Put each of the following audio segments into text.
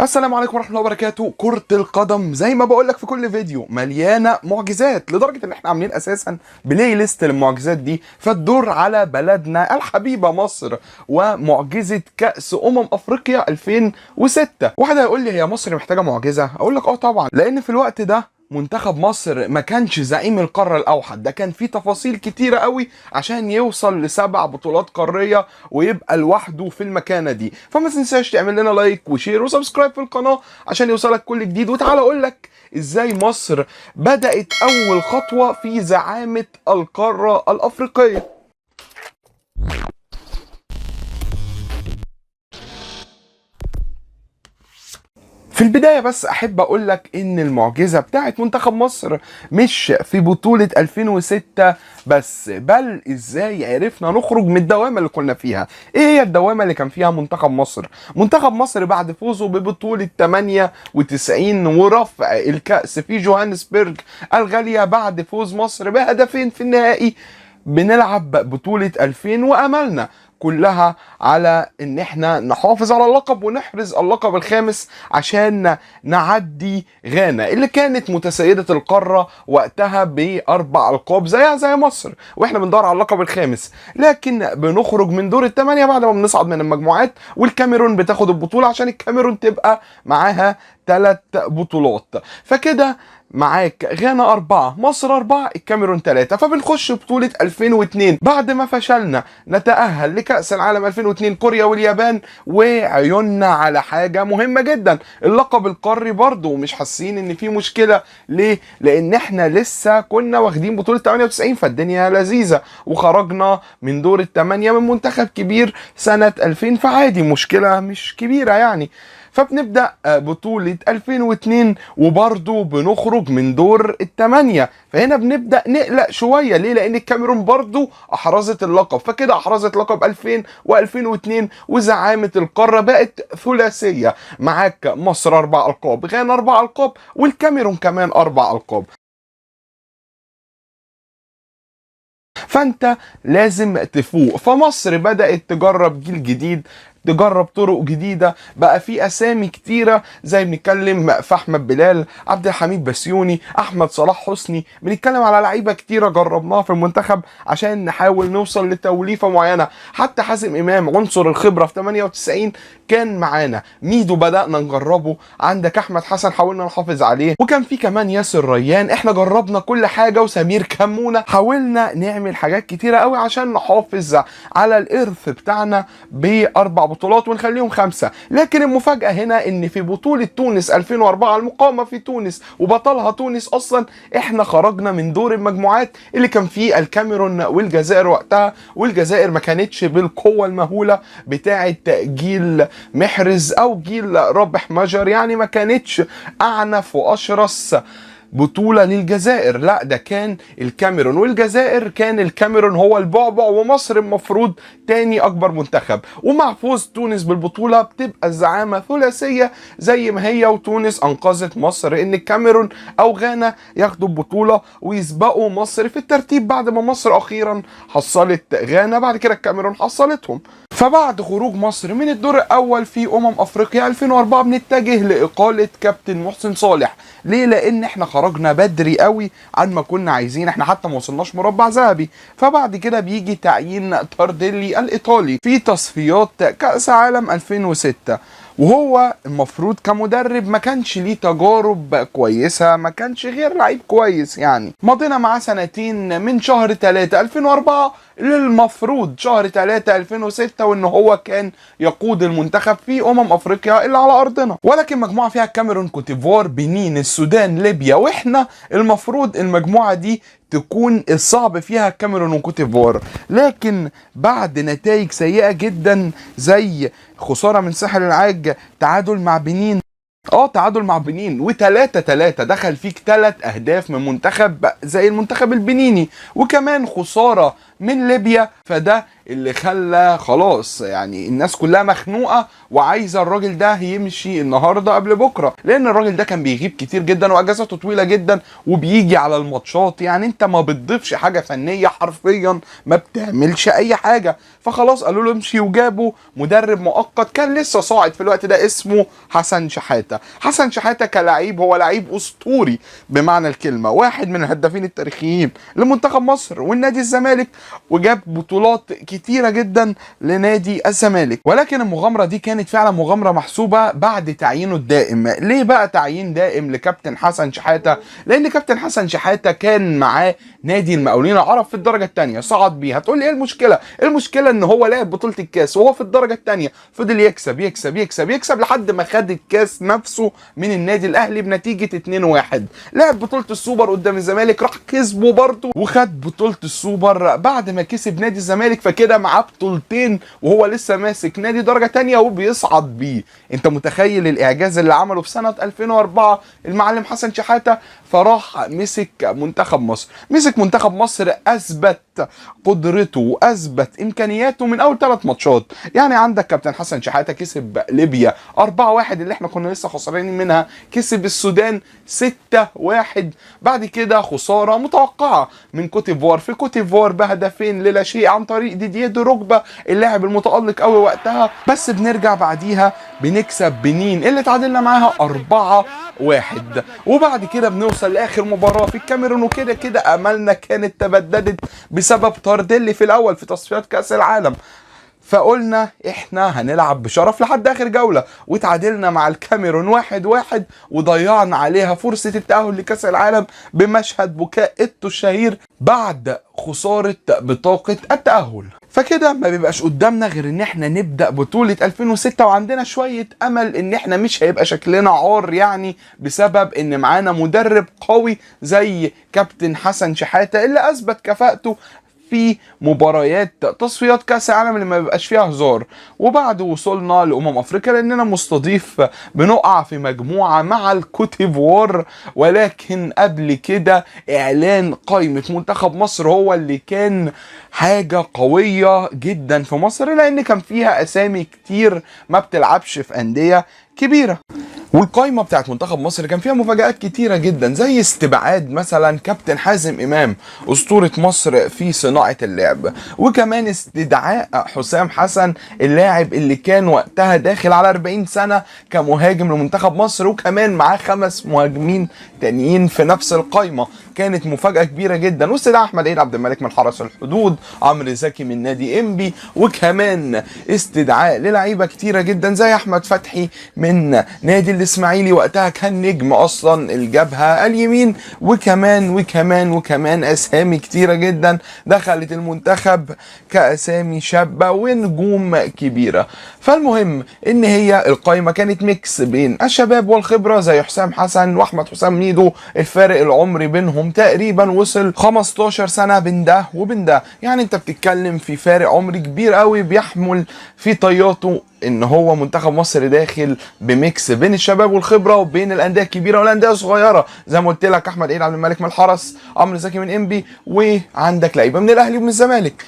السلام عليكم ورحمة الله وبركاته. كرة القدم زي ما بقولك في كل فيديو مليانة معجزات، لدرجة ان احنا عاملين اساسا بلاي ليست للمعجزات دي، فتدور على بلدنا الحبيبة مصر ومعجزة كأس افريقيا 2006. واحد هيقول لي هي مصر محتاجة معجزة؟ اقول لك اه طبعا، لان في الوقت ده منتخب مصر ما كانش زعيم القارة الأوحد، ده كان فيه تفاصيل كتيرة قوي عشان يوصل ل7 بطولات قارية ويبقى لوحده في المكانة دي. فما تنساش تعمل لنا لايك وشير وسبسكرايب في القناة عشان يوصلك كل جديد. وتعالى أقول لك إزاي مصر بدأت أول خطوة في زعامة القارة الأفريقية. في البداية بس أحب أقول لك إن المعجزة بتاعت منتخب مصر مش في بطولة 2006 بس، بل إزاي عرفنا نخرج من الدوامة اللي كنا فيها. إيه هي الدوامة اللي كان فيها منتخب مصر؟ منتخب مصر بعد فوزه ببطولة 98 ورفع الكأس في جوهانسبرج الغالية بعد فوز مصر بهدفين في النهائي، بنلعب بطولة 2000 وأملنا كلها على ان احنا نحافظ على اللقب ونحرز اللقب الخامس عشان نعدي غانا اللي كانت متسيدة القارة وقتها ب4 ألقاب زيها زي مصر، واحنا بندور على اللقب الخامس. لكن بنخرج من دور الثمانية بعد ما بنصعد من المجموعات، والكاميرون بتاخد البطولة عشان الكاميرون تبقى معاها 3 بطولات. فكده معاك غانا 4 مصر 4 الكاميرون 3، فبنخش بطولة 2002 بعد ما فشلنا نتأهل لكأس العالم 2002 كوريا واليابان، وعيوننا على حاجة مهمة جدا، اللقب القاري برضه، ومش حاسين ان في مشكلة. ليه؟ لان احنا لسه كنا واخدين بطولة 98 فالدنيا لذيذة، وخرجنا من دور الثمانية من منتخب كبير سنة 2000 فعادي، مشكلة مش كبيرة يعني. فبنبدأ بطولة 2002 وبرضه بنخرج من دور الثمانية، فهنا بنبدأ نقلق شوية. ليه؟ لأن الكاميرون برضه أحرزت اللقب، فكده أحرزت لقب 2000 و2002 وزعامة القارة بقت ثلاثية، معاك مصر 4 ألقاب، غانا 4 ألقاب، والكاميرون كمان 4 ألقاب. فانت لازم تفوق. فمصر بدأت تجرب جيل جديد، تجرب طرق جديدة، بقى في اسامي كتيرة زي بنتكلم في احمد بلال، عبد الحميد بسيوني، احمد صلاح حسني، بنتكلم على لعيبة كتيرة جربناها في المنتخب عشان نحاول نوصل لتوليفة معينة. حتى حازم امام عنصر الخبرة في 98 كان معانا، ميدو بدأنا نجربه، عندك احمد حسن حاولنا نحافظ عليه، وكان في كمان ياسر ريان. احنا جربنا كل حاجة، وسمير كمونة، حاولنا نعمل حاجات كتيرة قوي عشان نحافظ على الارث بتاعنا ب4 بطولات ونخليهم 5. لكن المفاجأة هنا ان في بطولة تونس 2004 المقامة في تونس وبطلها تونس اصلا، احنا خرجنا من دور المجموعات اللي كان فيه الكاميرون والجزائر وقتها، والجزائر ما كانتش بالقوة المهولة بتاعة جيل محرز او جيل رابح مجر، يعني ما كانتش اعنف واشرس بطولة للجزائر، لا ده كان الكاميرون والجزائر، كان الكاميرون هو البعبع ومصر المفروض تاني اكبر منتخب. ومع فوز تونس بالبطولة بتبقى الزعامة ثلاثية زي ما هي، وتونس انقذت مصر ان الكاميرون او غانا ياخدوا البطولة ويسبقوا مصر في الترتيب، بعد ما مصر اخيرا حصلت غانا، بعد كده الكاميرون حصلتهم. فبعد خروج مصر من الدور الاول في افريقيا 2004 بنتجه لاقالة كابتن محسن صالح. ليه؟ لان احنا خرجنا بدري قوي عن ما كنا عايزين، احنا حتى ما وصلناش مربع ذهبي. فبعد كده بيجي تعيين تارديلي الايطالي في تصفيات كأس عالم 2006، وهو المفروض كمدرب ما كانش ليه تجارب كويسة، ما كانش غير لعيب كويس يعني. مضينا معاه سنتين من شهر 3 2004 للمفروض شهر 3 2006، وان هو كان يقود المنتخب في افريقيا اللي على ارضنا. ولكن مجموعة فيها الكاميرون، كوتيفوار، بنين، السودان، ليبيا، واحنا المفروض المجموعة دي تكون الصعب فيها الكاميرون وكوتيفوار. لكن بعد نتائج سيئة جدا زي خسارة من ساحل العاج، تعادل مع بنين، تعادل مع بنين و3-3 دخل فيك 3 اهداف من منتخب زي المنتخب البنيني، وكمان خسارة من ليبيا. فده اللي خلى خلاص يعني الناس كلها مخنوقه وعايزه الراجل ده يمشي النهارده قبل بكره، لان الراجل ده كان بيغيب كتير جدا واجازته طويله جدا وبيجي على الماتشات. يعني انت ما بتضيفش حاجه فنيه، حرفيا ما بتعملش اي حاجه. فخلاص قالوا له امشي، وجابوا مدرب مؤقت كان لسه صاعد في الوقت ده اسمه حسن شحاته. حسن شحاته كلاعب هو لعيب اسطوري بمعنى الكلمه، واحد من الهدافين التاريخيين لمنتخب مصر والنادي الزمالك، وجاب بطولات كتيره جدا لنادي الزمالك. ولكن المغامره دي كانت فعلا مغامره محسوبه بعد تعيينه الدائم. ليه بقى تعيين دائم لكابتن حسن شحاته؟ لان كابتن حسن شحاته كان معاه نادي المقاولين العرب في الدرجه الثانيه، صعد بيه. هتقول لي ايه المشكله؟ المشكله ان هو لعب بطوله الكاس وهو في الدرجه الثانيه، فضل يكسب يكسب يكسب يكسب لحد ما خد الكاس نفسه من النادي الاهلي بنتيجه 2-1. لعب بطوله السوبر قدام الزمالك، راح كسبه برضه وخد بطوله السوبر بعد ما كسب نادي الزمالك. فكده معاه بطولتين وهو لسه ماسك نادي درجه ثانيه وبيصعد بيه. انت متخيل الاعجاز اللي عمله في سنه 2004 المعلم حسن شحاته؟ فراح مسك منتخب مصر. مسك منتخب مصر، اثبت قدرته واثبت امكانياته من اول 3 ماتشات. يعني عندك كابتن حسن شحاته كسب ليبيا 4-1 اللي احنا كنا لسه خسرانين منها، كسب السودان 6-1، بعد كده خساره متوقعه من كوتيفوار في كوتيفوار بهدفين للا شيء عن طريق ديديه دروجبا اللاعب المتالق قوي وقتها. بس بنرجع بعديها بنكسب بنين اللي تعادلنا معاها 4-1، وبعد كده بنوصل لاخر مباراه في الكاميرون. وكده كده املنا كانت تبددت بسبب تارديلي في الاول في تصفيات كاس العالم. فقلنا احنا هنلعب بشرف لحد اخر جولة، وتعادلنا مع الكاميرون 1-1 وضيعنا عليها فرصة التأهل لكأس العالم بمشهد بكاء إيتو الشهير بعد خسارة بطاقة التأهل. فكده ما بيبقاش قدامنا غير ان احنا نبدأ بطولة 2006 وعندنا شوية امل ان احنا مش هيبقى شكلنا عار، يعني بسبب ان معانا مدرب قوي زي كابتن حسن شحاتة اللي اثبت كفاءته في مباريات تصفيات كاس العالم اللي ما بيبقاش فيها هزار. وبعد وصولنا افريقيا لاننا مستضيف بنقع في مجموعه مع الكوتيفوار. ولكن قبل كده اعلان قائمه منتخب مصر هو اللي كان حاجه قويه جدا في مصر، لان كان فيها اسامي كتير ما بتلعبش في انديه كبيره. والقايمه بتاعت منتخب مصر كان فيها مفاجآت كتيره جدا، زي استبعاد مثلا كابتن حازم امام اسطوره مصر في صناعه اللعب، وكمان استدعاء حسام حسن اللاعب اللي كان وقتها داخل على 40 سنه كمهاجم لمنتخب مصر، وكمان معاه 5 مهاجمين تانيين في نفس القايمه. كانت مفاجاه كبيره جدا. واستدعاء احمد عيد عبد الملك من حرس الحدود، عمرو زكي من نادي انبي، وكمان استدعاء للعيبه كتيره جدا زي احمد فتحي من نادي الاسماعيلي، وقتها كان نجم اصلا الجبهه اليمين، وكمان اسامي كتيره جدا دخلت المنتخب كاسامي شابه ونجوم كبيره. فالمهم ان هي القايمه كانت ميكس بين الشباب والخبره زي حسام حسن واحمد حسام ميدو، الفارق العمري بينهم تقريبا وصل 15 سنه بين ده وبين ده. يعني انت بتتكلم في فارق عمري كبير قوي بيحمل في طياته ان هو منتخب مصر داخل بميكس بين الشباب والخبره وبين الانديه الكبيره والانديه الصغيره، زي ما قلت لك احمد عيد عبد الملك من الحرس، عمرو زكي من انبي، وعندك لعيبه من الاهلي ومن الزمالك.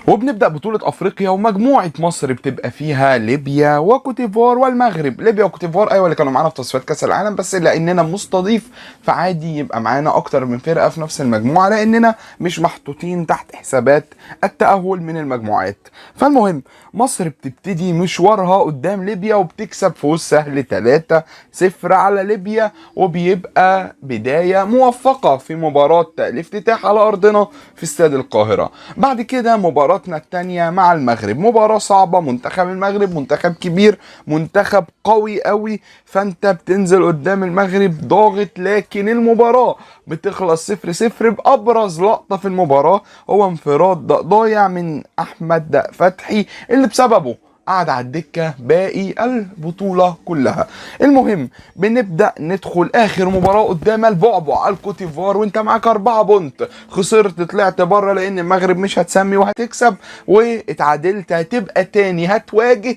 وبنبدا بطوله افريقيا ومجموعه مصر بتبقى فيها ليبيا وكوتيفوار والمغرب. ليبيا وكوتيفوار ايوه اللي كانوا معانا في تصفيات كاس العالم، بس لاننا مستضيف فعادي يبقى معانا اكتر من فرقه في نفس المجموعه لاننا مش محطوطين تحت حسابات التاهل من المجموعات. فالمهم مصر بتبتدي مشوارها قدام ليبيا وبتكسب فوز سهل 3-0 على ليبيا، وبيبقى بدايه موفقه في مباراه الافتتاح على ارضنا في استاد القاهره. بعد كده مباراتنا الثانيه مع المغرب، مباراه صعبه. منتخب المغرب منتخب كبير، منتخب قوي قوي، فانت بتنزل قدام المغرب ضاغط، لكن المباراه بتخلص 0-0 بابرز لقطه في المباراه هو انفراد ضايع من احمد فتحي اللي بسببه قعد على الدكة باقي البطولة كلها. المهم بنبدأ ندخل آخر مباراة قدام البعبع الكوتيفوار وانت معاك 4 بونت، خسرت طلعت بره لأن المغرب مش هتسمي وهتكسب، واتعادلت هتبقى تاني هتواجه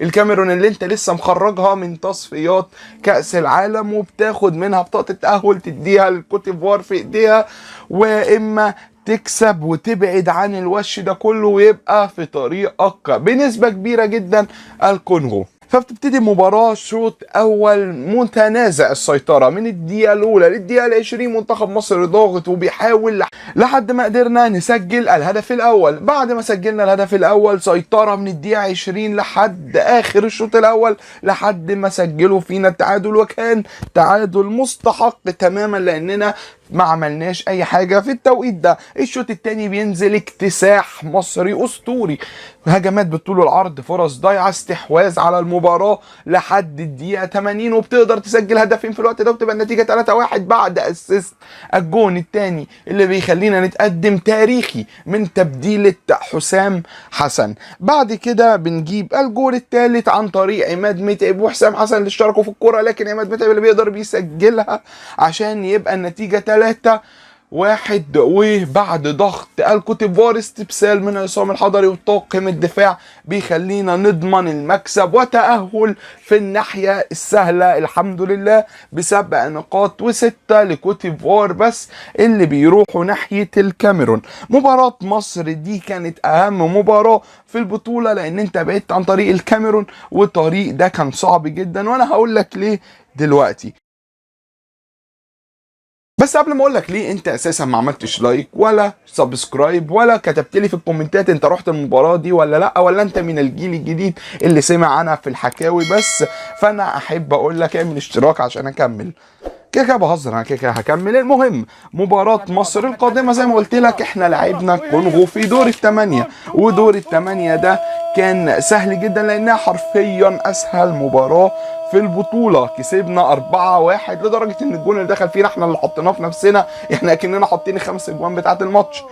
الكاميرون اللي انت لسه مخرجها من تصفيات كأس العالم وبتاخد منها بطاقة التأهل تديها للكوتيفوار في ايديها، واما تكسب وتبعد عن الوش ده كله ويبقى في طريقك بنسبة كبيرة جدا الكونغو. فبتبتدي المباراة شوط أول متنازع السيطرة من الدقيقة الأولى للدقيقة 20. منتخب مصر ضاغط وبيحاول لحد ما قدرنا نسجل الهدف الأول. بعد ما سجلنا الهدف الأول سيطرة من الدقيقة 20 لحد آخر الشوط الأول لحد ما سجلوا فينا التعادل، وكان تعادل مستحق تماما لأننا ما عملناش اي حاجه في التوقيت ده. الشوط الثاني بينزل اكتساح مصري اسطوري، هجمات بالطول والعرض، فرص ضايعه، استحواذ على المباراه لحد الدقيقه 80، وبتقدر تسجل هدفين في الوقت ده وبتبقى النتيجه 3-1 بعد اسيست الجون الثاني اللي بيخلينا نتقدم تاريخي من تبديله حسام حسن. بعد كده بنجيب الجول الثالث عن طريق عماد متعب وحسام حسن اللي اشتركوا في الكوره، لكن عماد متعب اللي بيقدر بيسجلها عشان يبقى النتيجه 3-1. وبعد ضغط الكوتيفوار استبسال من عصام الحضري وطاقم الدفاع بيخلينا نضمن المكسب وتأهل في الناحية السهلة الحمد لله ب7 نقاط و6 لكوتيفوار بس اللي بيروحوا ناحية الكاميرون. مباراة مصر دي كانت أهم مباراة في البطولة لأن انت بعدت عن طريق الكاميرون والطريق ده كان صعب جدا، وانا هقول لك ليه دلوقتي. بس قبل ما اقول لك ليه انت اساسا ما عملتش لايك ولا سبسكرايب ولا كتبت لي في الكومنتات انت رحت المباراه دي ولا لا، ولا انت من الجيل الجديد اللي سمع عنها في الحكاوي بس، فانا احب اقول لك اعمل اشتراك عشان اكمل. كده كده بهزر، انا كده هكمل. المهم مباراة مصر القادمة زي ما قلت لك احنا لعبنا كونغو في دور الثمانية، ودور الثمانية ده كان سهل جدا لانها حرفيا اسهل مباراة في البطولة. كسبنا 4-1 لدرجة ان الجون اللي دخل فينا احنا اللي حطيناه في نفسنا، احنا اكننا حاطين 5 اجوان بتاعت الماتش.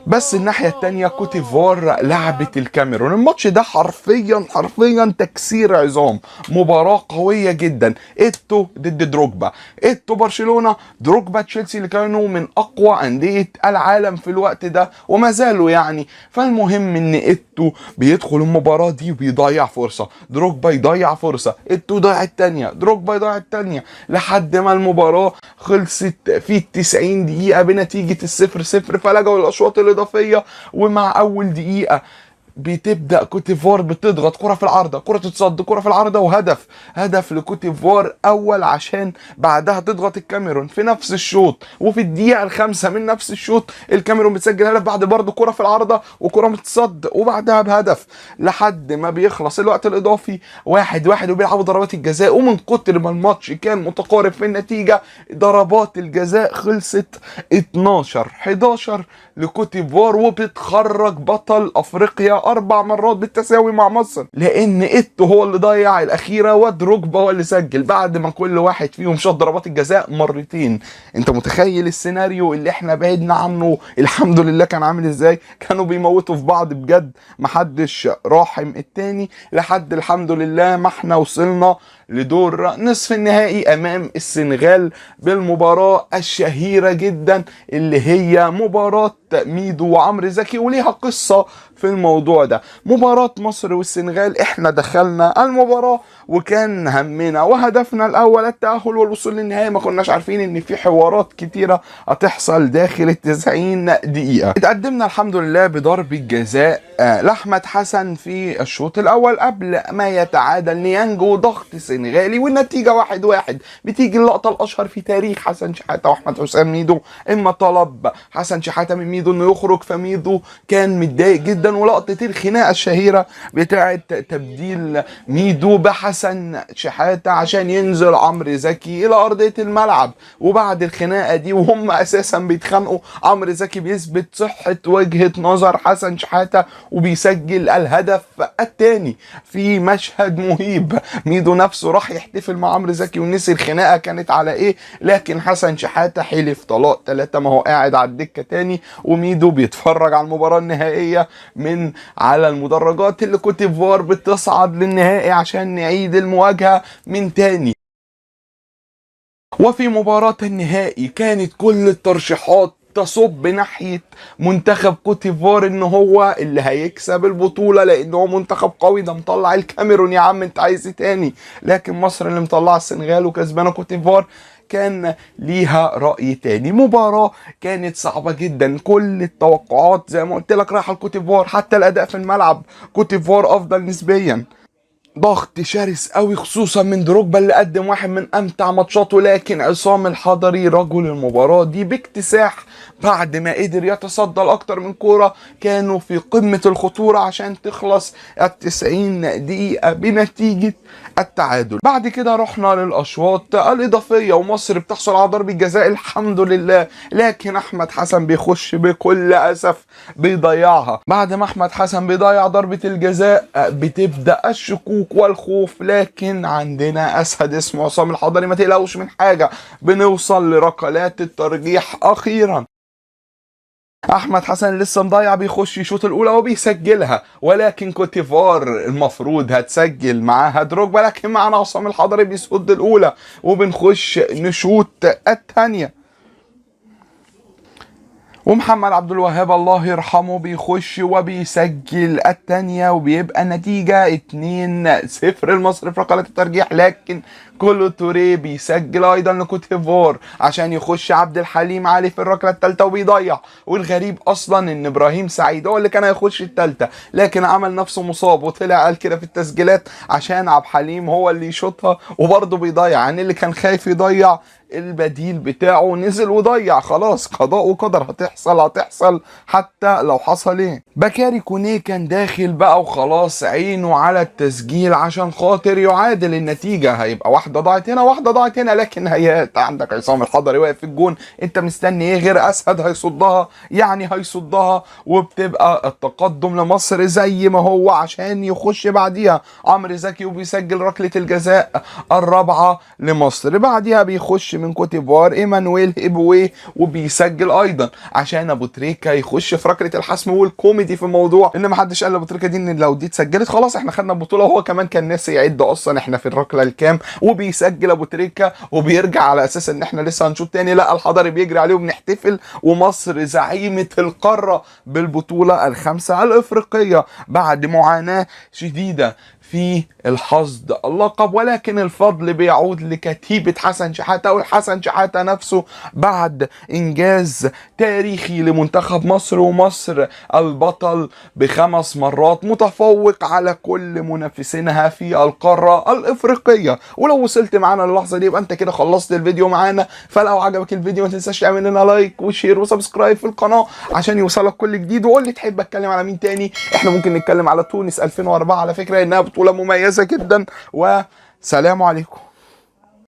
بس الناحية التانية كوتيفوار لعبت الكاميرون. الماتش ده حرفيا تكسير عظام، مباراة قوية جدا. ايتو ضد دروجبا، ايتو برشلونة، دروجبا تشيلسي اللي كانوا من اقوى اندية العالم في الوقت ده وما زالوا يعني. فالمهم ان ايتو بيدخل المباراة دي وبيضيع فرصة، دروجبا يضيع فرصة، ايتو يضيع التانية، دروجبا يضيع التانية، لحد ما المباراة خلصت في 90 دقيقة بنتيجة 0-0. فلجوا الاشواط الإضافية، ومع أول دقيقة بتبدا كوتيفوار بتضغط كره في العارضه، كره تتصد، كره في العارضه، هدف لكوتيفوار اول، عشان بعدها تضغط الكاميرون في نفس الشوط. وفي الدقيقه الخامسه من نفس الشوط الكاميرون بتسجل هدف بعد برضه كره في العارضه وكره متصد وبعدها بهدف، لحد ما بيخلص الوقت الاضافي 1-1 وبيلعبوا ضربات الجزاء. ومن كتر ما الماتش كان متقارب في النتيجه ضربات الجزاء خلصت 12-11 لكوتيفوار، وبتخرج بطل افريقيا 4 مرات بالتساوي مع مصر، لان ايتو هو اللي ضيع الاخيره ودروجبا هو اللي سجل بعد ما كل واحد فيهم شاط ضربات الجزاء مرتين. انت متخيل السيناريو اللي احنا بعدنا عنه الحمد لله كان عامل ازاي؟ كانوا بيموتوا في بعض بجد، محدش راحم التاني، لحد الحمد لله ما احنا وصلنا لدور نصف النهائي امام السنغال بالمباراة الشهيرة جدا اللي هي مباراة ميدو وعمرو زكي، وليها قصة في الموضوع ده. مباراة مصر والسنغال احنا دخلنا المباراة وكان همنا وهدفنا الاول التأهل والوصول للنهاية، ما كناش عارفين ان في حوارات كتيرة هتحصل داخل 90 دقيقة. اتقدمنا الحمد لله بضربة جزاء لأحمد حسن في الشوط الاول قبل ما يتعادل نيانج وضغط سنغالي، والنتيجة 1-1. بتيجي اللقطة الاشهر في تاريخ حسن شحاتة واحمد حسام ميدو، اما طلب حسن شحاتة من ميدو انه يخرج فميدو كان متضايق جدا، ولقطة الخناقة الشهيرة بتاعة تبديل ميدو بحسن شحاتة عشان ينزل عمرو زكي الى ارضية الملعب. وبعد الخناقة دي وهم اساسا بيتخانقوا عمرو زكي بيثبت صحة وجهة نظر حسن شحاتة وبيسجل الهدف الثاني في مشهد مهيب. ميدو نفسه راح يحتفل مع عمرو زكي ونسي الخناقة كانت على ايه، لكن حسن شحاتة حلف طلاق 3 ما هو قاعد على الدكة تاني، وميدو بيتفرج على المباراة النهائية من على المدرجات اللي كوتيفوار بتصعد للنهائي عشان نعيد المواجهة من تاني. وفي مباراة النهائي كانت كل الترشيحات بتصب ناحية منتخب كوت ديفوار ان هو اللي هيكسب البطولة، لان هو منتخب قوي، ده مطلع الكاميرون يا عم انت عايز ايه تاني؟ لكن مصر اللي مطلعة السنغال وكسبانة كوت ديفوار كان ليها رأي تاني. مباراة كانت صعبة جدا، كل التوقعات زي ما قلت لك رايحة لكوت ديفوار، حتى الأداء في الملعب كوت ديفوار أفضل نسبيا، ضغط شرس قوي خصوصا من دروجبا اللي قدم واحد من امتع ماتشاته. لكن عصام الحضري رجل المباراة دي باكتساح بعد ما قدر يتصدى لاكتر من كورة كانوا في قمة الخطورة عشان تخلص ال90 دقيقة بنتيجة التعادل. بعد كده رحنا للاشواط الاضافية ومصر بتحصل على ضربة جزاء الحمد لله، لكن احمد حسن بيخش بكل اسف بيضيعها. بعد ما احمد حسن بيضيع ضربة الجزاء بتبدأ الشكوك والخوف، لكن عندنا اسد اسمه عصام الحضري ما تقلقوش من حاجة، بنوصل لركلات الترجيح اخيرا. احمد حسن لسه مضيع بيخش يشوط الاولى وبيسجلها، ولكن كوت ديفوار المفروض هتسجل معاها دروجبا، لكن معانا عصام الحضري بيصد الاولى وبنخش نشوط الثانيه. ومحمد عبد الوهاب الله يرحمه بيخش وبيسجل الثانيه، وبيبقى النتيجه 2-0 لمصر في ركلات الترجيح. لكن كولو توريه بيسجل ايضا لكوت ديفوار عشان يخش عبد الحليم علي في الركله الثالثه وبيضيع. والغريب اصلا ان ابراهيم سعيد هو اللي كان هيخش الثالثه، لكن عمل نفسه مصاب وطلع قال كده في التسجيلات عشان عبد الحليم هو اللي يشوطها وبرضه بيضيع. يعني اللي كان خايف يضيع البديل بتاعه نزل وضيع. خلاص قضاء وقدر، هتحصل حتى لو حصل ايه. بكاري كونيه كان داخل بقى وخلاص عينه على التسجيل عشان خاطر يعادل النتيجة، هيبقى واحدة ضاعت هنا واحدة ضاعت هنا، لكن هيات عندك عصام الحضري واقف في الجون، انت مستني ايه غير اسد هيصدها؟ يعني هيصدها وبتبقى التقدم لمصر زي ما هو عشان يخش بعديها عمرو زكي وبيسجل ركلة الجزاء الرابعة لمصر. بعديها بيخش من كوت ديفوار ايمانويل هيبويه وبيسجل ايضا عشان ابو تريكه يخش في ركله الحسم. والكوميدي في الموضوع ان ما حدش قال لابو تريكه دي ان لو دي اتسجلت خلاص احنا خدنا البطوله، وهو كمان كان ناسي يعد اصلا احنا في الركله الكام، وبيسجل ابو تريكه وبيرجع على اساس ان احنا لسه هنشوط تاني. لا الحضري بيجري عليه وبنحتفل، ومصر زعيمه القاره بالبطوله الخامسه الافريقيه بعد معاناه شديده في الحصد اللقب. ولكن الفضل بيعود لكتيبة حسن شحاتة والحسن شحاتة نفسه بعد إنجاز تاريخي لمنتخب مصر، ومصر البطل ب5 مرات متفوق على كل منافسينها في القارة الإفريقية. ولو وصلت معانا للحظة دي يبقى أنت كده خلصت الفيديو معانا. فلو عجبك الفيديو ما تنساش تعمل لنا لايك وشير وسبسكرايب في القناة عشان يوصلك كل جديد. وقول لي تحب أتكلم على مين تاني؟ إحنا ممكن نتكلم على تونس 2004 على فكرة إنها بطولة مميزة جدا. وسلام عليكم.